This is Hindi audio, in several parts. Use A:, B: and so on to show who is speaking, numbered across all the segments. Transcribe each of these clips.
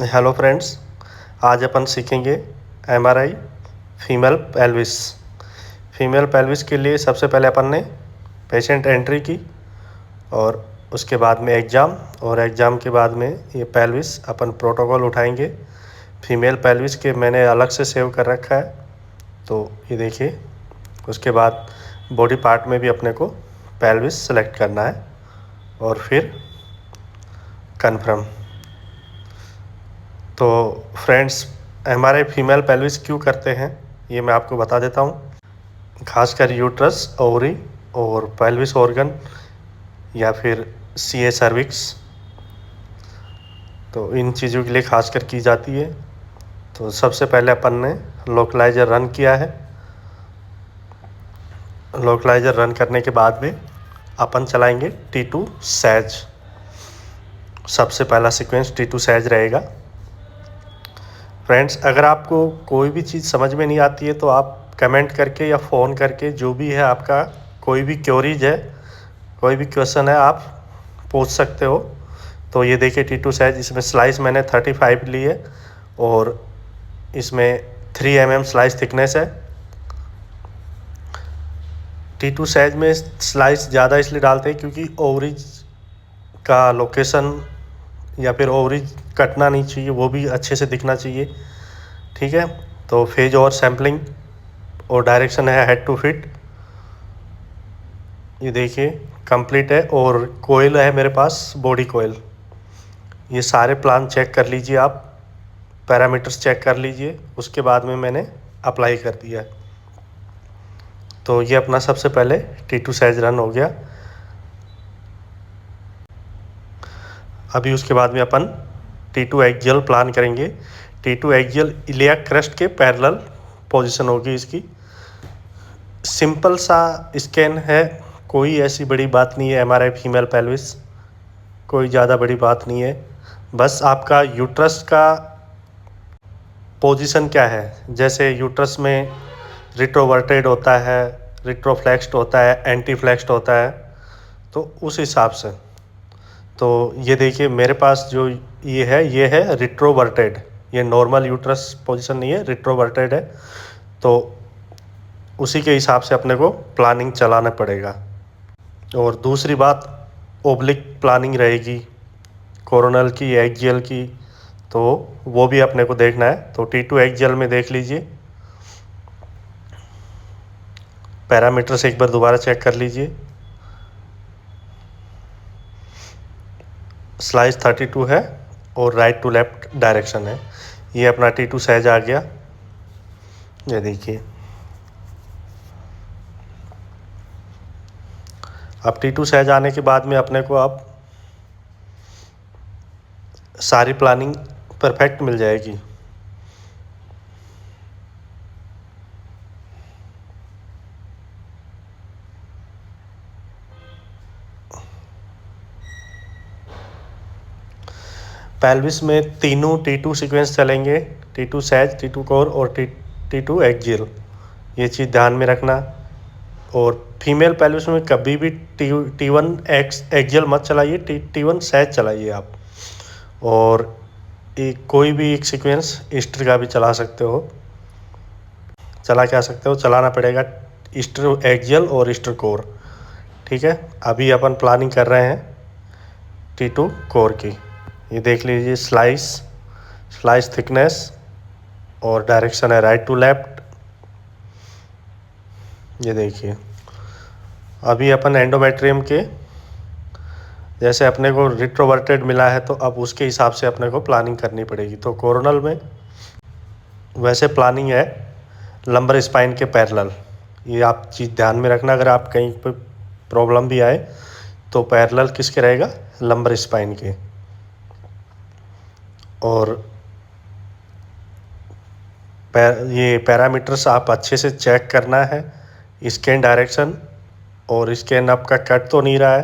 A: हेलो फ्रेंड्स, आज अपन सीखेंगे MRI female pelvis. Female pelvis के लिए सबसे पहले अपन ने पेशेंट एंट्री की और उसके बाद में एग्ज़ाम, और एग्ज़ाम के बाद में ये पेल्विस अपन प्रोटोकॉल उठाएंगे। फीमेल पेल्विस के मैंने अलग से सेव कर रखा है, तो ये देखिए। उसके बाद बॉडी पार्ट में भी अपने को पेल्विस सेलेक्ट करना है और फिर कन्फर्म। तो फ्रेंड्स, हमारे फीमेल पेल्विस क्यों करते हैं ये मैं आपको बता देता हूँ। खासकर यूट्रस, ओवरी और पेल्विस ऑर्गन या फिर सीए सर्विक्स, तो इन चीज़ों के लिए खासकर की जाती है। तो सबसे पहले अपन ने लोकलाइजर रन किया है। लोकलाइजर रन करने के बाद में अपन चलाएंगे T2 सैज। सबसे पहला सीक्वेंस T2 सैज रहेगा। फ्रेंड्स, अगर आपको कोई भी चीज़ समझ में नहीं आती है तो आप कमेंट करके या फ़ोन करके, जो भी है आपका कोई भी क्वेरीज है, कोई भी क्वेश्चन है, आप पूछ सकते हो। तो ये देखिए T2 सैज, इसमें स्लाइस मैंने 35 ली है और इसमें 3 mm स्लाइस थिकनेस है। T2 सैज में स्लाइस ज़्यादा इसलिए डालते हैं क्योंकि ओवरीज का लोकेशन या फिर ओवरीज कटना नहीं चाहिए, वो भी अच्छे से दिखना चाहिए। ठीक है, तो फेज और सैम्पलिंग और डायरेक्शन है हेड टू फिट, ये देखिए कंप्लीट है। और कोयल है मेरे पास, बॉडी कोयल। ये सारे प्लान चेक कर लीजिए आप, पैरामीटर्स चेक कर लीजिए। उसके बाद में मैंने अप्लाई कर दिया। तो ये अपना सबसे पहले T2 सैज रन हो गया। अभी उसके बाद में अपन T2 एक्जियल प्लान करेंगे। T2 एक्जियल इलियाक क्रस्ट के पैरेलल पोजीशन होगी इसकी। सिंपल सा स्कैन है, कोई ऐसी बड़ी बात नहीं है। एमआरआई फीमेल पेल्विस कोई ज़्यादा बड़ी बात नहीं है। बस आपका यूट्रस का पोजीशन क्या है, जैसे यूट्रस में रिट्रोवर्टेड होता है, रिट्रोफ्लेक्स्ड होता है, एंटीफ्लेक्स्ड होता है, तो उस हिसाब से। तो ये देखिए मेरे पास जो ये है रिट्रोवर्टेड। ये नॉर्मल यूट्रस पोजीशन नहीं है, रिट्रोवर्टेड है। तो उसी के हिसाब से अपने को प्लानिंग चलाना पड़ेगा। और दूसरी बात, ओब्लिक प्लानिंग रहेगी कोरोनल की, एक्जियल की, तो वो भी अपने को देखना है। तो T2 एक्जियल में देख लीजिए, पैरामीटर्स एक बार दोबारा चेक कर लीजिए। स्लाइस 32 है और राइट टू लेफ्ट डायरेक्शन है। ये अपना T2 सैज आ गया, ये देखिए। अब T2 सैज आने के बाद में अपने को अब सारी प्लानिंग परफेक्ट मिल जाएगी। पेल्विस में तीनों T2 सीक्वेंस चलेंगे, T2 सैज, T2 कोर और T2 एक्जियल। ये चीज़ ध्यान में रखना। और फीमेल पेल्विस में कभी भी T1 एक्जियल मत चलाइए, T1 सैज चलाइए आप। और एक कोई भी एक सीक्वेंस ईस्टर का भी चला सकते हो, चलाना पड़ेगा ईस्टर एक्जियल और ईस्टर कोर। ठीक है, अभी अपन प्लानिंग कर रहे हैं T2 कोर की। ये देख लीजिए, स्लाइस थिकनेस और डायरेक्शन है राइट टू लेफ्ट, ये देखिए। अभी अपन एंडोमेट्रियम के, जैसे अपने को रिट्रोवर्टेड मिला है तो अब उसके हिसाब से अपने को प्लानिंग करनी पड़ेगी। तो कोरोनल में वैसे प्लानिंग है लंबर स्पाइन के पैरेलल। ये आप चीज़ ध्यान में रखना, अगर आप कहीं पर प्रॉब्लम भी आए तो पैरेलल किसके रहेगा, लंबर स्पाइन के। और ये पैरामीटर्स आप अच्छे से चेक करना है, स्कैन डायरेक्शन और स्कैन आपका कट तो नहीं रहा है,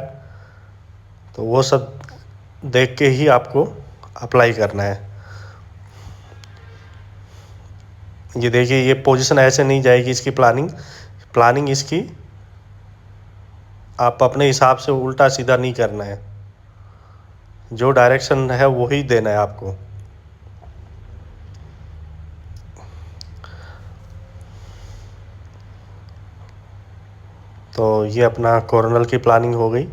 A: तो वो सब देख के ही आपको अप्लाई करना है। ये देखिए, ये पोजीशन ऐसे नहीं जाएगी इसकी प्लानिंग इसकी आप अपने हिसाब से उल्टा सीधा नहीं करना है, जो डायरेक्शन है वही देना है आपको। तो ये अपना कोरोनल की प्लानिंग हो गई।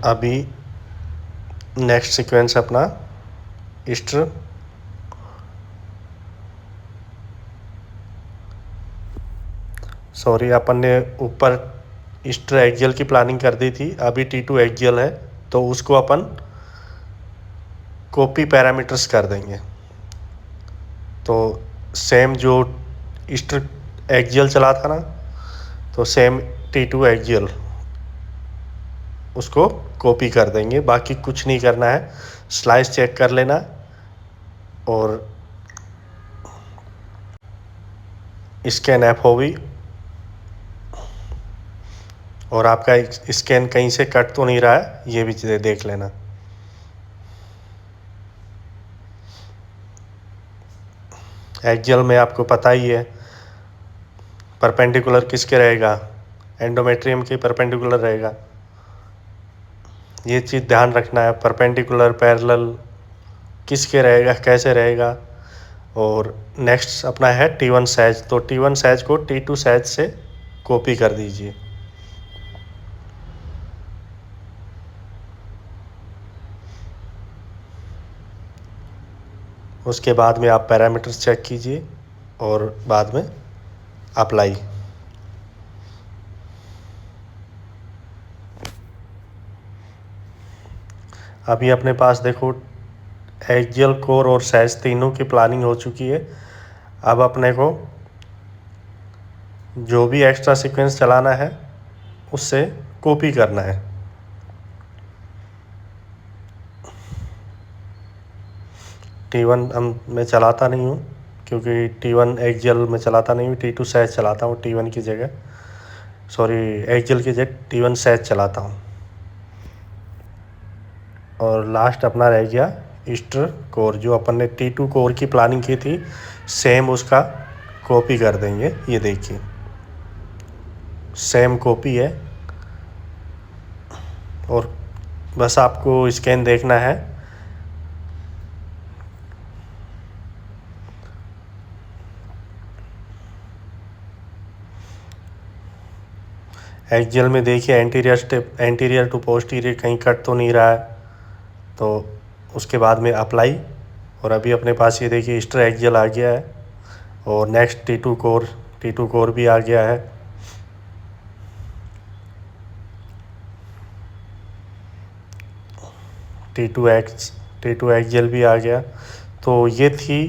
A: अभी नेक्स्ट सीक्वेंस अपना ईस्टर सॉरी अपन ने ऊपर ईस्टर एक्जियल की प्लानिंग कर दी थी, अभी T2 एक्जियल है तो उसको अपन कॉपी पैरामीटर्स कर देंगे। तो सेम जो ईस्टर एक्जियल चला था ना, तो सेम T2 एक्जियल उसको कॉपी कर देंगे, बाकी कुछ नहीं करना है। स्लाइस चेक कर लेना और स्कैन ऐप हो गई, और आपका स्कैन कहीं से कट तो नहीं रहा है, ये भी चीज़ें देख लेना। एक्जियल में आपको पता ही है परपेंडिकुलर किसके रहेगा, एंडोमेट्रियम के परपेंडिकुलर रहेगा। ये चीज़ ध्यान रखना है, परपेंडिकुलर पैरेलल किसके रहेगा, कैसे रहेगा। और नेक्स्ट अपना है T1 सैज, तो T1 सैज को T2 सैज से कॉपी कर दीजिए। उसके बाद में आप पैरामीटर्स चेक कीजिए और बाद में अप्लाई। अभी अपने पास देखो एक्जियल, कोर और सैज तीनों की प्लानिंग हो चुकी है। अब अपने को जो भी एक्स्ट्रा सीक्वेंस चलाना है उससे कॉपी करना है। T1 मैं चलाता नहीं हूँ, क्योंकि T1 एक्जियल में चलाता नहीं हूँ, T2 सैज चलाता हूँ T1 की जगह, सॉरी एक्जियल की जगह T1 सैज चलाता हूँ। और लास्ट अपना रह गया ईस्टर कोर, जो अपन ने T2 कोर की प्लानिंग की थी, सेम उसका कॉपी कर देंगे। ये देखिए सेम कॉपी है, और बस आपको स्कैन देखना है। एक्जियल में देखिए एंटीरियर टू पोस्टीरियर कहीं कट तो नहीं रहा है, तो उसके बाद में अप्लाई। और अभी अपने पास ये देखिए ईस्टर एक्जियल आ गया है, और नेक्स्ट T2 कोर भी आ गया है। T2 एक्जियल भी आ गया। तो ये थी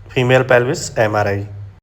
A: फीमेल पेल्विस MRI।